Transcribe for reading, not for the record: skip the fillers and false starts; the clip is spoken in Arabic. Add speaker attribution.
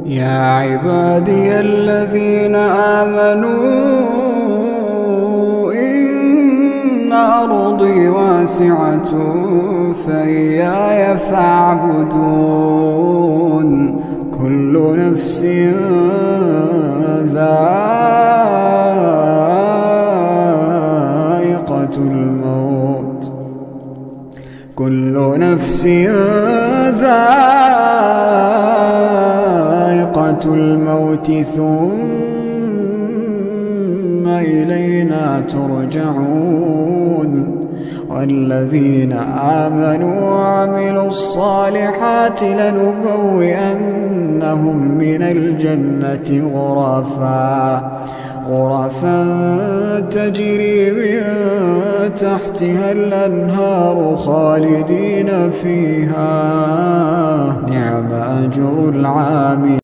Speaker 1: يا عبادي الذين آمنوا إن أرضي واسعة فإياي فاعبدون كل نفس ذائقة الموت كل نفس ذائقة الموت ثم إلينا ترجعون والذين آمنوا وعملوا الصالحات لنبوئنهم من الجنة غرفا تجري من تحتها الأنهار خالدين فيها نعم أجر العاملين.